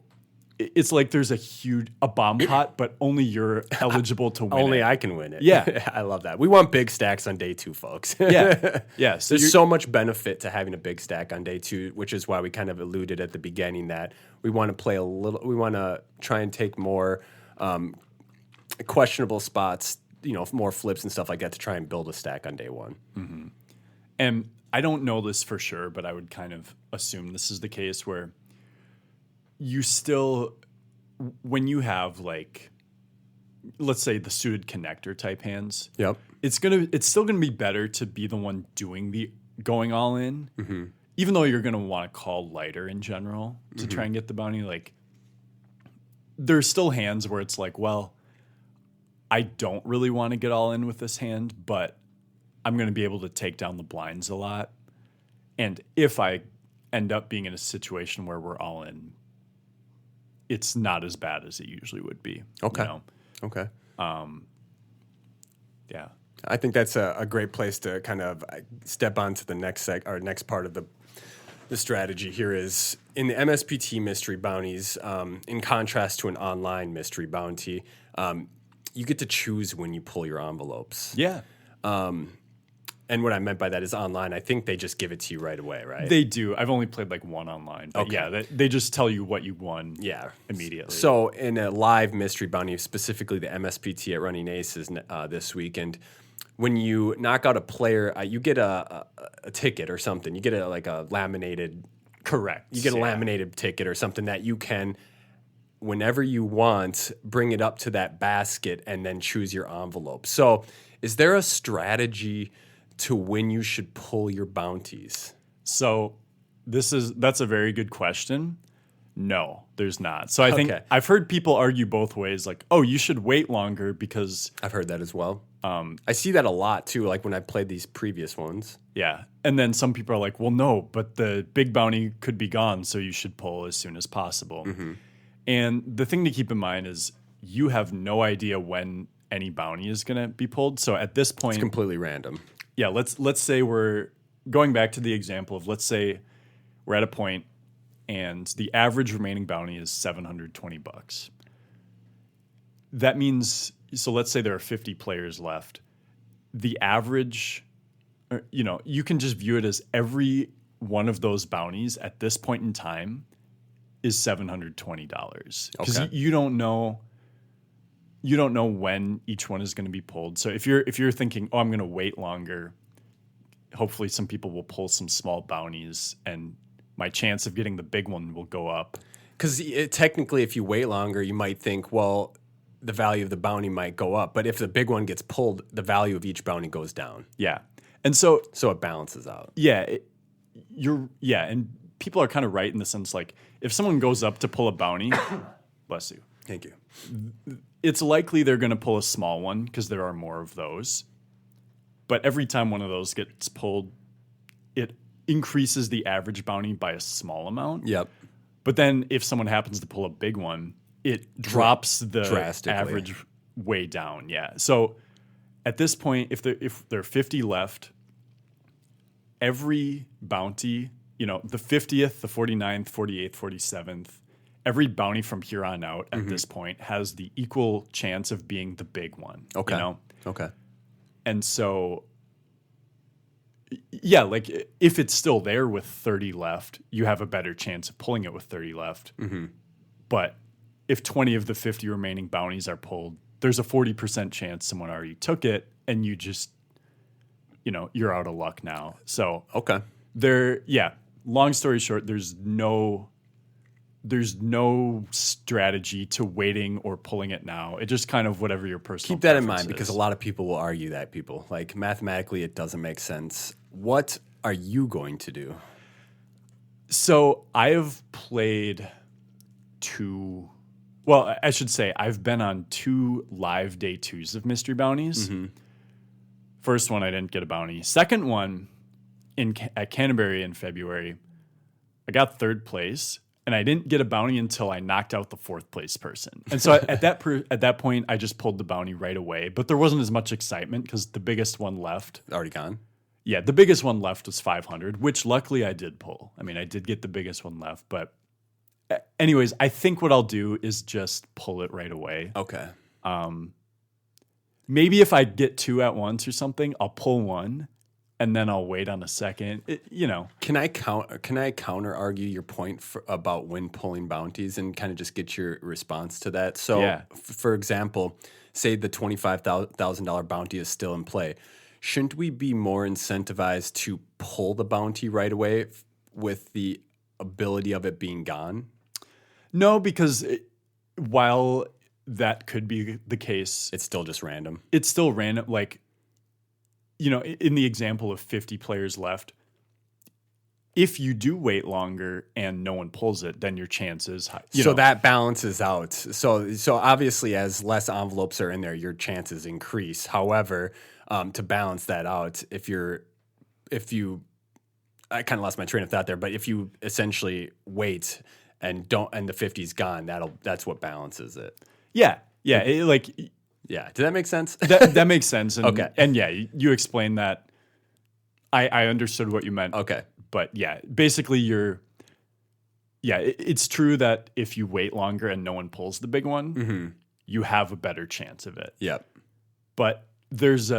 it's like there's a bomb pot, but only you're eligible to win. Only I can win it. Yeah. I love that. We want big stacks on day 2, folks. Yeah. Yeah. So There's so much benefit to having a big stack on day 2, which is why we kind of alluded at the beginning that we want to try and take more questionable spots, more flips and stuff like that to try and build a stack on day 1. Mm-hmm. And I don't know this for sure, but I would kind of assume this is the case where you still, when you have like, let's say the suited connector type hands, yep, it's still gonna be better to be the one doing the going all in, even though you're gonna want to call lighter in general to try and get the bounty. Like, there's still hands where it's like, well, I don't really want to get all in with this hand, but I'm going to be able to take down the blinds a lot. And if I end up being in a situation where we're all in, it's not as bad as it usually would be. Okay. Okay. Yeah. I think that's a great place to kind of step on to the next next part of the strategy here is in the MSPT mystery bounties, in contrast to an online mystery bounty, you get to choose when you pull your envelopes. Yeah. And what I meant by that is online, I think they just give it to you right away, right? They do. I've only played like one online. But Okay. yeah, they just tell you what you won immediately. So in a live mystery bounty, specifically the MSPT at Running Aces this weekend, when you knock out a player, you get a ticket or something. You get a laminated... Correct. You get a laminated ticket or something that you can, whenever you want, bring it up to that basket and then choose your envelope. So is there a strategy to when you should pull your bounties? So that's a very good question. No, there's not. So I think I've heard people argue both ways, like, oh, you should wait longer because... I've heard that as well. I see that a lot too, like when I played these previous ones. Yeah. And then some people are like, well, no, but the big bounty could be gone, so you should pull as soon as possible. Mm-hmm. And the thing to keep in mind is you have no idea when any bounty is going to be pulled. So at this point... It's completely random. Yeah, let's say we're going back to the example of, let's say we're at a point and the average remaining bounty is $720. That means, so let's say there are 50 players left. The average, you can just view it as every one of those bounties at this point in time is $720 because you don't know when each one is going to be pulled. So if you're thinking, oh, I'm going to wait longer, hopefully some people will pull some small bounties and my chance of getting the big one will go up. Because technically, if you wait longer, you might think, well, the value of the bounty might go up. But if the big one gets pulled, the value of each bounty goes down. Yeah. And so it balances out. Yeah. And people are kind of right in the sense, like, if someone goes up to pull a bounty, bless you. Thank you. It's likely they're going to pull a small one because there are more of those. But every time one of those gets pulled, it increases the average bounty by a small amount. Yep. But then if someone happens to pull a big one, it drops the average way down. Yeah. So at this point, if there are 50 left, every bounty, the 50th, the 49th, 48th, 47th, every bounty from here on out at this point has the equal chance of being the big one. Okay. Okay. And so Yeah, like if it's still there with 30 left, you have a better chance of pulling it with 30 left. Mm-hmm. But if 20 of the 50 remaining bounties are pulled, there's a 40% chance someone already took it, and you just, you're out of luck now. So Okay. long story short, there's no strategy to waiting or pulling it now. It just kind of whatever your personal Keep that in preference mind because is. a lot of people will argue that, people. Like, mathematically, it doesn't make sense. What are you going to do? So I have played I should say I've been on 2 live day 2s of Mystery Bounties. Mm-hmm. First one, I didn't get a bounty. Second one, at Canterbury in February, I got 3rd place, and I didn't get a bounty until I knocked out the 4th place person. And so at that point, I just pulled the bounty right away. But there wasn't as much excitement because the biggest one left. Already gone? Yeah, the biggest one left was 500, which luckily I did pull. I mean, I did get the biggest one left. But anyways, I think what I'll do is just pull it right away. Okay. Maybe if I get 2 at once or something, I'll pull one and then I'll wait on a second. Can I counter argue your point about when pulling bounties and kind of just get your response to that? So, Yeah. For example, say the $25,000 bounty is still in play. Shouldn't we be more incentivized to pull the bounty right away with the ability of it being gone? No, because while that could be the case, It's still just random. it's still random. Like, in the example of 50 players left, if you do wait longer and no one pulls it, then your chances high. That balances out. So obviously, as less envelopes are in there, your chances increase. However, to balance that out, I kind of lost my train of thought there, but if you essentially wait and the 50's gone, that's what balances it. Yeah. Yeah. Did that make sense? that makes sense. And, Okay. And yeah, you explained that. I understood what you meant. Okay. But yeah, basically it's true that if you wait longer and no one pulls the big one, Mm-hmm. you have a better chance of it. Yep. But there's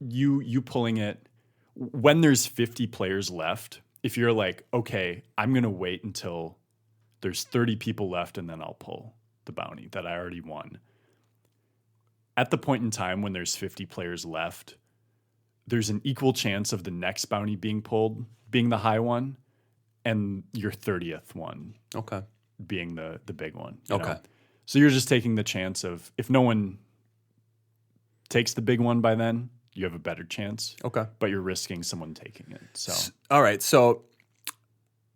you pulling it when there's 50 players left. If you're like, okay, I'm going to wait until there's 30 people left and then I'll pull the bounty that I already won. At the point in time when there's 50 players left, there's an equal chance of the next bounty being pulled being the high one and your 30th one Okay. being the big one. Okay. So you're just taking the chance of, if no one takes the big one by then, you have a better chance. Okay. But you're risking someone taking it. So All right. So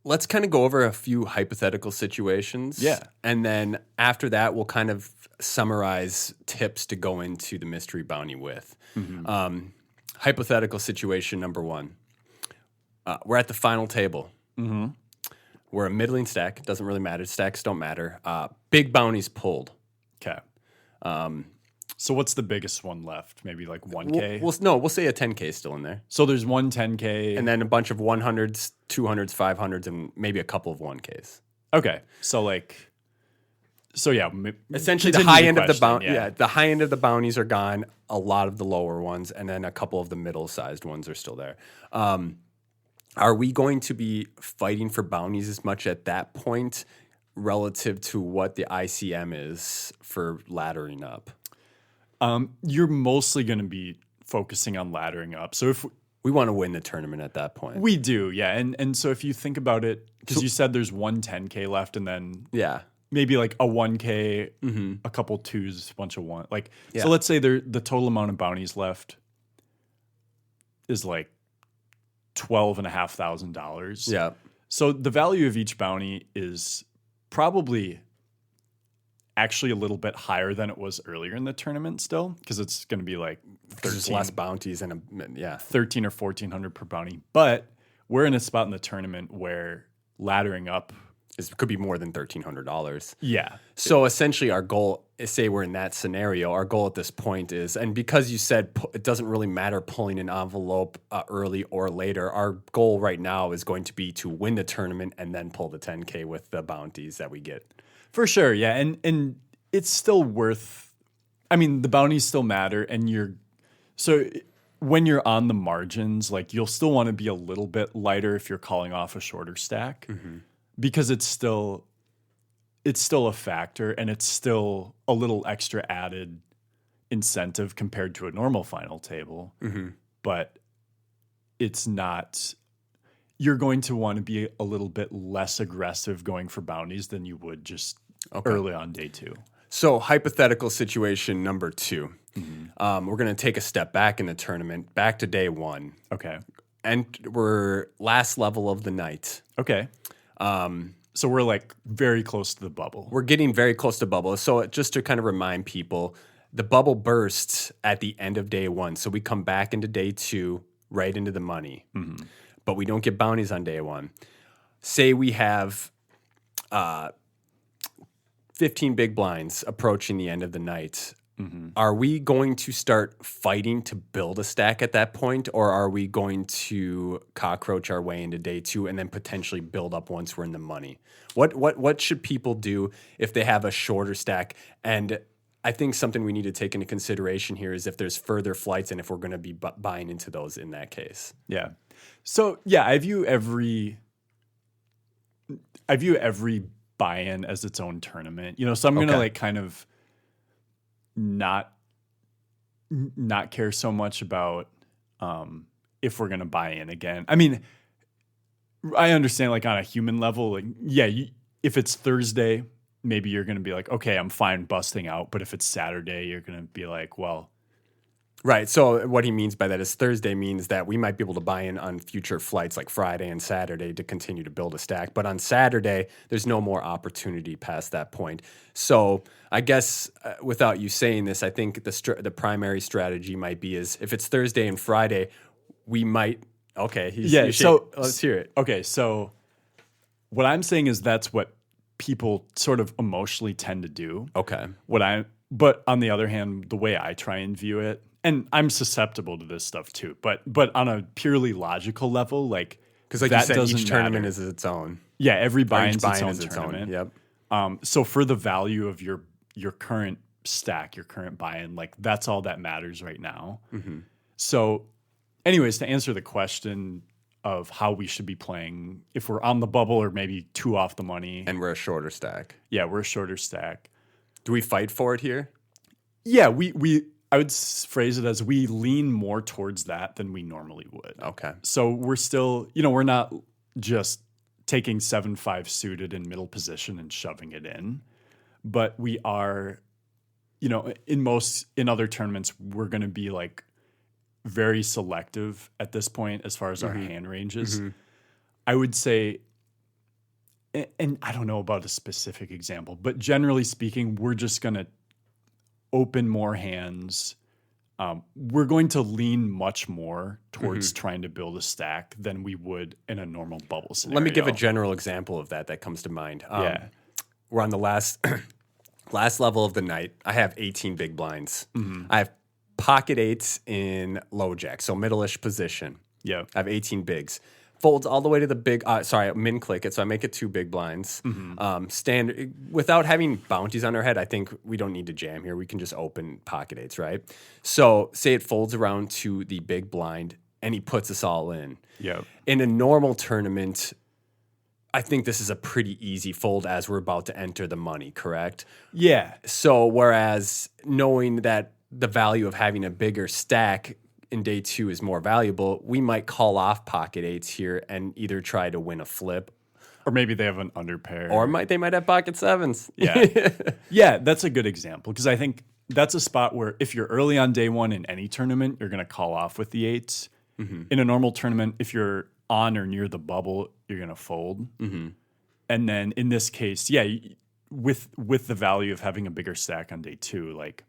let's kind of go over a few hypothetical situations. Yeah. And then after that, we'll kind of summarize tips to go into the mystery bounty with. Mm-hmm. Hypothetical situation number 1. We're at the final table. Mm-hmm. We're a middling stack. Doesn't really matter. Stacks don't matter. Big bounties pulled. Okay. So what's the biggest one left? Maybe like 1K? We'll say a 10K still in there. So there's one 10K. And then a bunch of 100s, 200s, 500s, and maybe a couple of 1Ks. Okay. So yeah. Essentially, the continue high end of the question, bounty, the high end of the bounties are gone. A lot of the lower ones, and then a couple of the middle-sized ones are still there. Are we going to be fighting for bounties as much at that point relative to what the ICM is for laddering up? You're mostly going to be focusing on laddering up. So if We want to win the tournament at that point. we do, yeah. And so if you think about it, because you said there's one 10K left and then Yeah. maybe like a 1K, Mm-hmm. a couple 2s, a bunch of 1. Like, Yeah. so let's say the total amount of bounties left is like $12,500. Yeah. So the value of each bounty is probably actually a little bit higher than it was earlier in the tournament still, because it's going to be like There's 13, less bounties and yeah. 13 or 1400 per bounty. But we're in a spot in the tournament where laddering up. It could be more than $1,300. Yeah. So essentially, our goal is, say we're in that scenario, our goal at this point is, and because you said it doesn't really matter pulling an envelope early or later, our goal right now is going to be to win the tournament and then pull the 10K with the bounties that we get. For sure, yeah. And it's still worth, I mean, the bounties still matter, and so when you're on the margins, like you'll still want to be a little bit lighter if you're calling off a shorter stack because it's still a factor and it's still a little extra added incentive compared to a normal final table. But it's not, you're going to want to be a little bit less aggressive going for bounties than you would just early on day 2. So hypothetical situation number 2. We're going to take a step back in the tournament, back to day 1. Okay. And we're last level of the night. Okay. So we're like very close to the bubble. We're getting very close to bubble. So just to kind of remind people, the bubble bursts at the end of day 1. So we come back into day 2, right into the money. But we don't get bounties on day 1. Say we have 15 big blinds approaching the end of the night. Are we going to start fighting to build a stack at that point, or are we going to cockroach our way into day 2 and then potentially build up once we're in the money? What should people do if they have a shorter stack? And I think something we need to take into consideration here is if there's further flights and if we're going to be buying into those in that case. Yeah. So yeah, I view every buy-in as its own tournament. So I'm going to like kind of not care so much about if we're going to buy in again. I mean, I understand like on a human level, like, yeah, if it's Thursday, maybe you're going to be like, okay, I'm fine busting out. But if it's Saturday, you're going to be like, well. Right. So what he means by that is Thursday means that we might be able to buy in on future flights like Friday and Saturday to continue to build a stack. But on Saturday, there's no more opportunity past that point. So I guess without you saying this, I think the primary strategy might be is if it's Thursday and Friday, we might. Okay. So let's hear it. Okay. So what I'm saying is that's what people sort of emotionally tend to do. Okay. But on the other hand, the way I try and view it, and I'm susceptible to this stuff too, but on a purely logical level, like because like you said, each tournament is its own. Yeah, every buy-in is its own tournament. Yep. So for the value of your current stack, your current buy-in, like that's all that matters right now. So, anyways, to answer the question of how we should be playing, if we're on the bubble or maybe 2 off the money, and we're a shorter stack. Yeah, we're a shorter stack. Do we fight for it here? Yeah, I would phrase it as we lean more towards that than we normally would. Okay. So we're still, we're not just taking 7-5 suited in middle position and shoving it in, but we are, in other tournaments, we're going to be like very selective at this point as far as our hand ranges. I would say, and I don't know about a specific example, but generally speaking, we're just going to open more hands. We're going to lean much more towards trying to build a stack than we would in a normal bubble scenario. Let me give a general example of that comes to mind. We're on the last level of the night. I have 18 big blinds. I have pocket 8s in low jack, so middle-ish position. Yeah. I have 18 bigs. Folds all the way to the big, min click it, so I make it 2 big blinds. Standard, without having bounties on our head, I think we don't need to jam here. We can just open pocket 8s, right? So say it folds around to the big blind, and he puts us all in. Yeah. In a normal tournament, I think this is a pretty easy fold as we're about to enter the money, correct? Yeah. So whereas knowing that the value of having a bigger stack in day 2 is more valuable, we might call off pocket 8s here and either try to win a flip. Or maybe they have an underpair. Or they might have pocket 7s. Yeah. Yeah, that's a good example because I think that's a spot where if you're early on day 1 in any tournament, you're going to call off with the 8s. In a normal tournament, if you're on or near the bubble, you're going to fold. And then in this case, yeah, with the value of having a bigger stack on day 2, like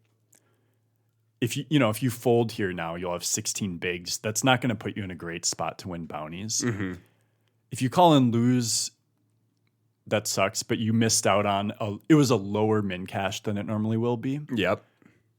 if you fold here now, you'll have 16 bigs. That's not going to put you in a great spot to win bounties. If you call and lose, that sucks, but you missed out on it was a lower min cash than it normally will be. Yep.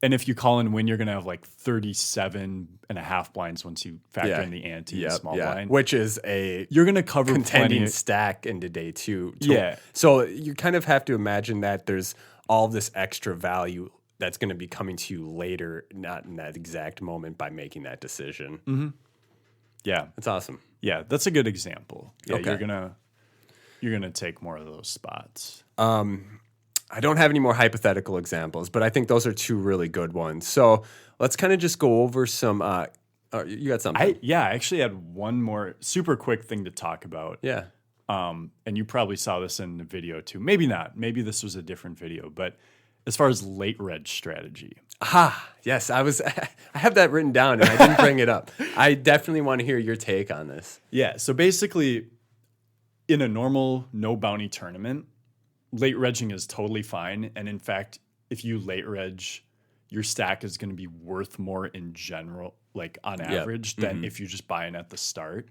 And if you call and win, you're going to have like 37.5 blinds once you factor in the ante and small blind. Which is you're going to cover contending stack into day 2. Yeah. So you kind of have to imagine that there's all this extra value that's going to be coming to you later, not in that exact moment by making that decision. Yeah. That's awesome. Yeah, that's a good example. Yeah, Okay. you're gonna take more of those spots. I don't have any more hypothetical examples, but I think those are two really good ones. So let's kind of just go over some. You got something? I actually had one more super quick thing to talk about. Yeah. And you probably saw this in the video too. Maybe not. Maybe this was a different video. But as far as late reg strategy, Yes, I have that written down and I didn't bring it up. I definitely want to hear your take on this. yeah. So basically, in a normal no bounty tournament, late regging is totally fine. And in fact, if you late reg, your stack is going to be worth more in general, like on average, than if you just buy in at the start.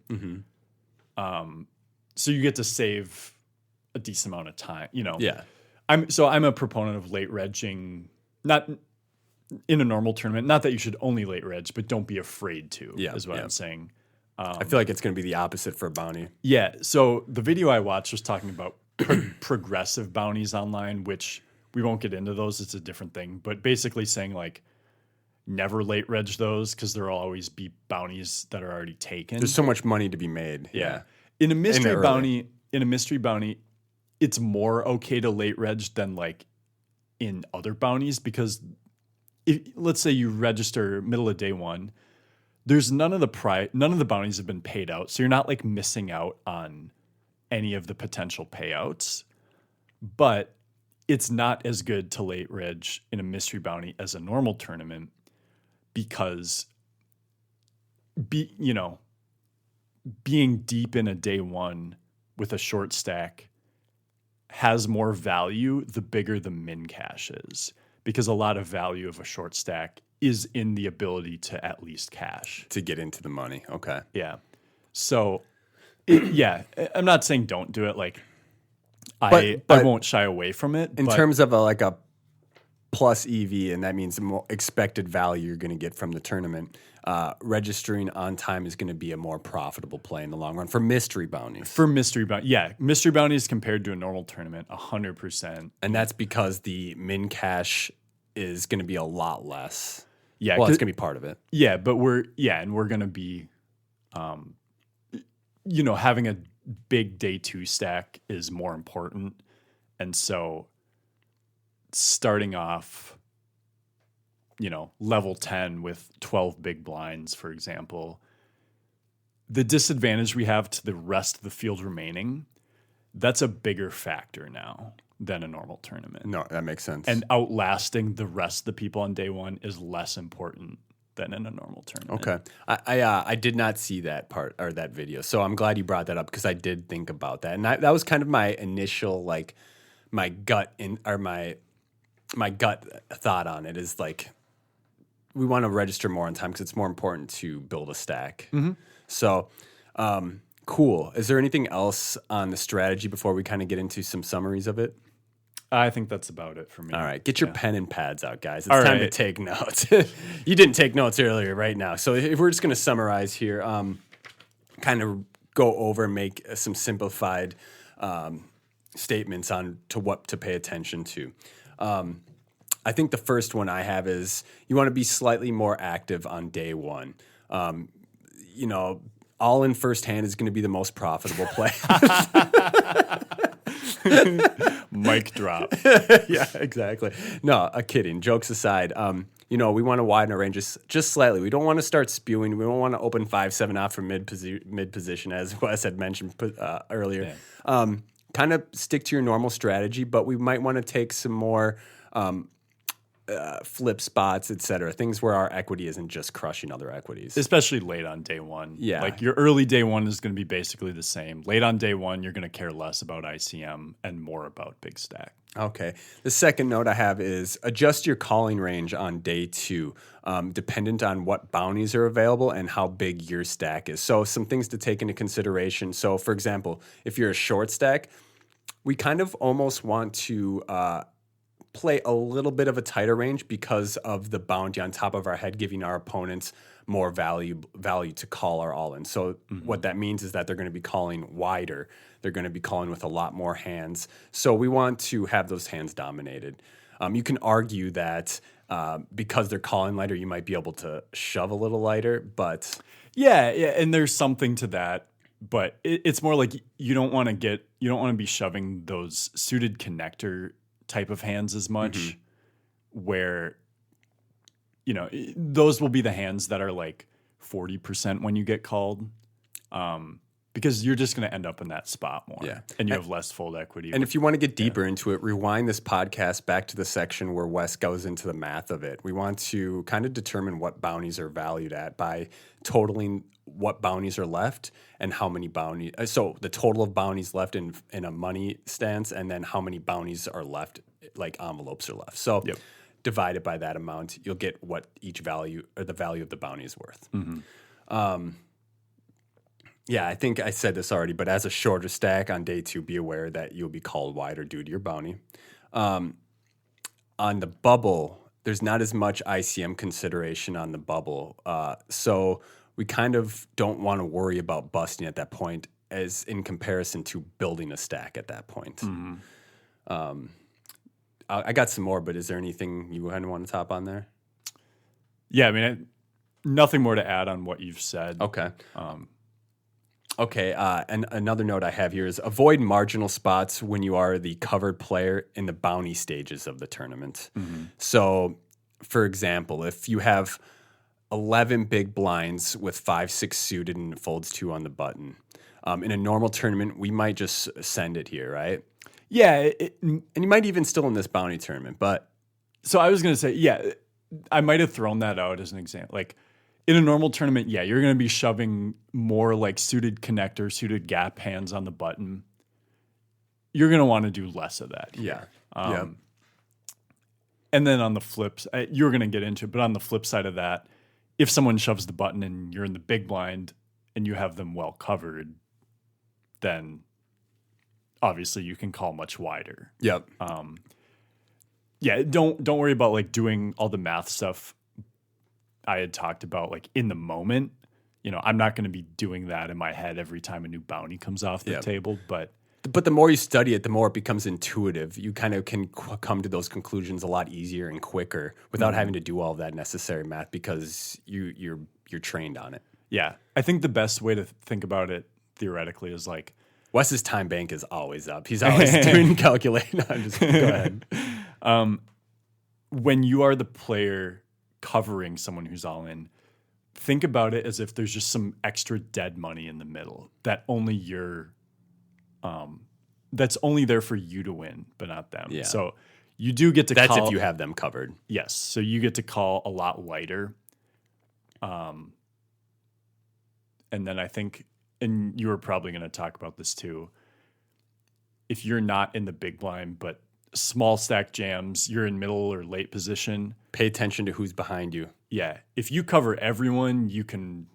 So you get to save a decent amount of time, Yeah. I'm a proponent of late regging, not in a normal tournament. Not that you should only late reg, but don't be afraid to. Yeah, is what yeah. I'm saying. I feel like it's going to be the opposite for a bounty. Yeah. So the video I watched was talking about progressive bounties online, which we won't get into those. It's a different thing. But basically saying like never late reg those because there'll always be bounties that are already taken. There's so much money to be made. Yeah. In a mystery early. bounty, it's more okay to late reg than like in other bounties because let's say you register middle of day one, there's none of the bounties have been paid out. So you're not like missing out on any of the potential payouts. But it's not as good to late reg in a mystery bounty as a normal tournament because being deep in a day one with a short stack has more value the bigger the min cash is, because a lot of value of a short stack is in the ability to at least cash. To get into the money. Okay. Yeah. So, I'm not saying don't do it. Like, I won't shy away from it. In terms of a plus EV, and that means the more expected value you're going to get from the tournament, registering on time is going to be a more profitable play in the long run for mystery bounties. Mystery bounties compared to a normal tournament, 100%. And that's because the min cash is going to be a lot less. Yeah, well, it's going to be part of it. Yeah, but we're going to be, having a big day two stack is more important. And so starting off, level 10 with 12 big blinds, for example, the disadvantage we have to the rest of the field remaining, that's a bigger factor now than a normal tournament. No, that makes sense. And outlasting the rest of the people on day one is less important than in a normal tournament. Okay. I did not see that part or that video. So I'm glad you brought that up because I did think about that. And that was kind of my initial, like, my gut thought on it is like, we want to register more on time because it's more important to build a stack. So, cool. Is there anything else on the strategy before we kind of get into some summaries of it? I think that's about it for me. All right. Get your pen and pads out, guys. It's All time to right. take notes. You didn't take notes earlier right now. So if we're just going to summarize here, kind of go over and make some simplified statements on to what to pay attention to. I think the first one I have is you want to be slightly more active on day one. All in first hand is going to be the most profitable play. Mic drop. Yeah, exactly. No, kidding. Jokes aside, we want to widen our ranges just slightly. We don't want to start spewing. We don't want to open 5-7 off from mid position, as Wes had mentioned earlier. Yeah. Kind of stick to your normal strategy, but we might want to take some more flip spots, etc. Things where our equity isn't just crushing other equities. Especially late on day one. Yeah. Like your early day one is going to be basically the same. Late on day one, you're going to care less about ICM and more about big stack. Okay. The second note I have is adjust your calling range on day two, dependent on what bounties are available and how big your stack is. So some things to take into consideration. So, for example, if you're a short stack, we kind of almost want to play a little bit of a tighter range because of the bounty on top of our head, giving our opponents more value to call our all-in. So what that means is that they're going to be calling wider. They're going to be calling with a lot more hands. So we want to have those hands dominated. You can argue that because they're calling lighter, you might be able to shove a little lighter, but Yeah, and there's something to that, but it's more like you don't want to be shoving those suited connector type of hands as much, where those will be the hands that are like 40% when you get called, because you're just going to end up in that spot more, and you have less fold equity. And if you want to get deeper into it, rewind this podcast back to the section where Wes goes into the math of it. We want to kind of determine what bounties are valued at by totaling what bounties are left and how many bounties. So the total of bounties left in a money stance, and then how many bounties are left, like envelopes are left. So divided by that amount, you'll get what each value or the value of the bounty is worth. Yeah, I think I said this already, but as a shorter stack on day 2, be aware that you'll be called wider due to your bounty. On the bubble, there's not as much ICM consideration on the bubble. So we kind of don't want to worry about busting at that point as in comparison to building a stack at that point. I got some more, but is there anything you kind of want to top on there? Yeah, I mean, nothing more to add on what you've said. Okay. And another note I have here is avoid marginal spots when you are the covered player in the bounty stages of the tournament. So, for example, if you have 11 big blinds with 5-6 suited and it folds 2 on the button, in a normal tournament, we might just send it here, right? Yeah. And you might even still in this bounty tournament, but... So I was going to say, I might have thrown that out as an example. Like, in a normal tournament, you're going to be shoving more like suited connector, suited gap hands on the button. You're going to want to do less of that. Yeah. And then on the flips, you're going to get into it, but on the flip side of that, if someone shoves the button and you're in the big blind and you have them well covered, then obviously you can call much wider. Yep. Don't worry about like doing all the math stuff I had talked about like in the moment. I'm not going to be doing that in my head every time a new bounty comes off the table, but the more you study it, the more it becomes intuitive. You kind of can come to those conclusions a lot easier and quicker without having to do all of that necessary math because you're trained on it. Yeah. I think the best way to think about it theoretically is like Wes's time bank is always up. He's always doing calculating. Go ahead. When you are the player covering someone who's all in, think about it as if there's just some extra dead money in the middle that only that's only there for you to win, but not them. Yeah. So you do get to That's call. if you have them covered. Yes. So you get to call a lot lighter. And then I think, and you were probably going to talk about this too, if you're not in the big blind, but small stack jams, you're in middle or late position. Pay attention to who's behind you. Yeah. If you cover everyone, you can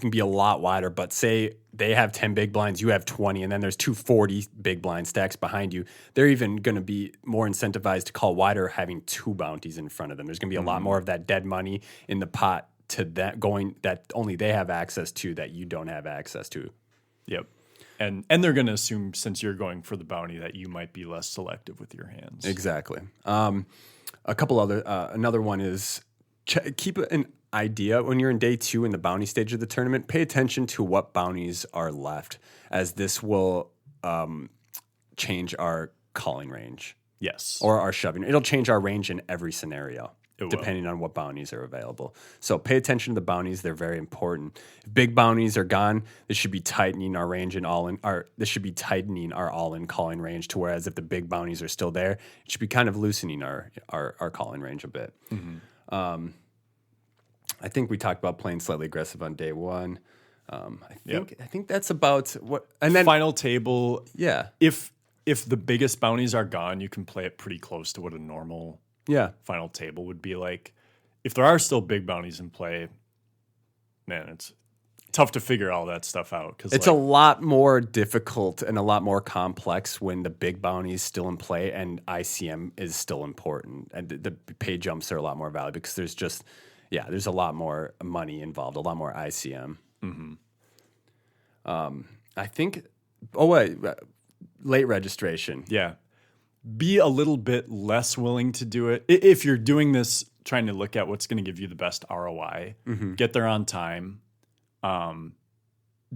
be a lot wider, but say they have 10 big blinds, you have 20, and then there's 240 big blind stacks behind you. They're even going to be more incentivized to call wider having 2 bounties in front of them. There's going to be a lot more of that dead money in the pot to that going that only they have access to that you don't have access to. Yep. And they're going to assume since you're going for the bounty that you might be less selective with your hands. Exactly. A couple other another one is keep an idea when you're in day 2 in the bounty stage of the tournament. Pay attention to what bounties are left, as this will change our calling range. Yes. Or our shoving. It'll change our range in every scenario, depending on what bounties are available. So pay attention to the bounties; they're very important. If big bounties are gone, this should be tightening our range and all in. This should be tightening our all-in calling range. To whereas if the big bounties are still there, it should be kind of loosening our calling range a bit. I think we talked about playing slightly aggressive on day 1. I think that's about what. And then final table. Yeah. If the biggest bounties are gone, you can play it pretty close to what a normal final table would be like. If there are still big bounties in play, man, it's tough to figure all that stuff out. Cause it's a lot more difficult and a lot more complex when the big bounty is still in play and ICM is still important. And the pay jumps are a lot more valuable because there's a lot more money involved, a lot more ICM. I think, late registration. Yeah. be a little bit less willing to do it. If you're doing this, trying to look at what's going to give you the best ROI, get there on time,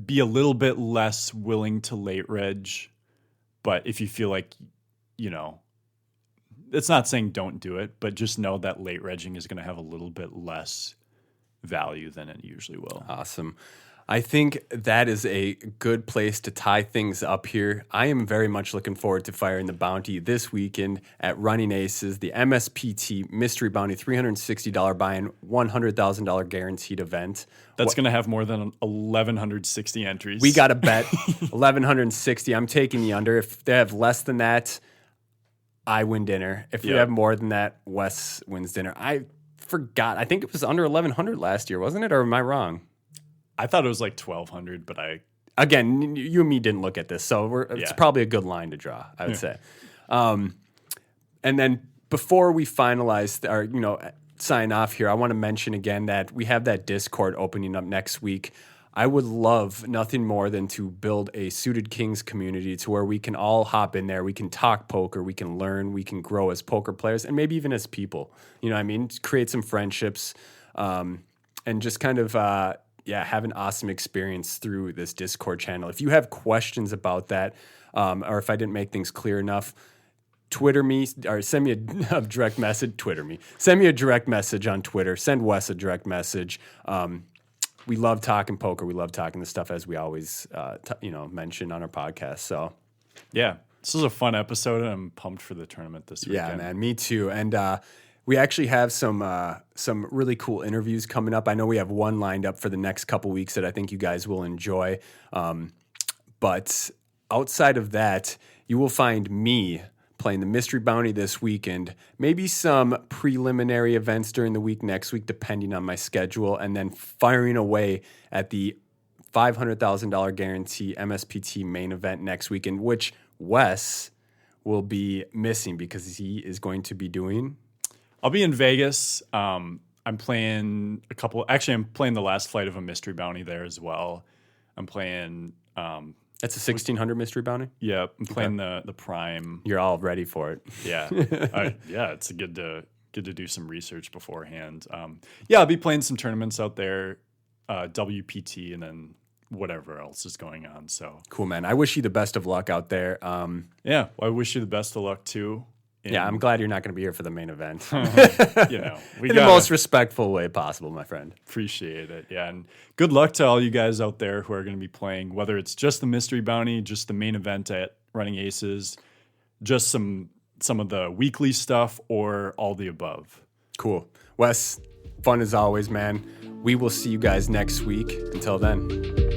be a little bit less willing to late reg. But if you feel like, it's not saying don't do it, but just know that late regging is going to have a little bit less value than it usually will. Awesome. I think that is a good place to tie things up here. I am very much looking forward to firing the bounty this weekend at Running Aces, the MSPT Mystery Bounty $360 buy-in, $100,000 guaranteed event. That's going to have more than 1,160 entries. We got to bet 1,160. I'm taking the under. If they have less than that, I win dinner. If we have more than that, Wes wins dinner. I forgot. I think it was under 1,100 last year, wasn't it? Or am I wrong? I thought it was like 1,200, but again, you and me didn't look at this, so it's probably a good line to draw, I would say. And then before we finalize or sign off here, I want to mention again that we have that Discord opening up next week. I would love nothing more than to build a Suited Kings community to where we can all hop in there. We can talk poker, we can learn, we can grow as poker players, and maybe even as people. You know what I mean? Create some friendships, and just kind of have an awesome experience through this Discord channel. If you have questions about that, or if I didn't make things clear enough, Twitter me or send me a direct message. Twitter me. Send me a direct message on Twitter. Send Wes a direct message. We love talking poker. We love talking this stuff, as we always mention on our podcast. So, yeah, this was a fun episode, and I'm pumped for the tournament this weekend. Yeah, man, me too. And we actually have some really cool interviews coming up. I know we have one lined up for the next couple weeks that I think you guys will enjoy. But outside of that, you will find me playing the Mystery Bounty this weekend, maybe some preliminary events during the week next week, depending on my schedule, and then firing away at the $500,000 guarantee MSPT main event next weekend, which Wes will be missing because he is going to be doing... I'll be in Vegas. I'm playing I'm playing the last flight of a Mystery Bounty there as well. I'm playing... That's a 1,600 Mystery Bounty? Yeah, I'm playing the Prime. You're all ready for it. Yeah. It's good to do some research beforehand. I'll be playing some tournaments out there, WPT, and then whatever else is going on. So cool, man. I wish you the best of luck out there. Well, I wish you the best of luck too. I'm glad you're not going to be here for the main event. In the most respectful way possible, my friend. Appreciate it. Yeah, and good luck to all you guys out there who are going to be playing, whether it's just the Mystery Bounty, just the main event at Running Aces, just some of the weekly stuff, or all the above. Cool. Wes, fun as always, man. We will see you guys next week. Until then.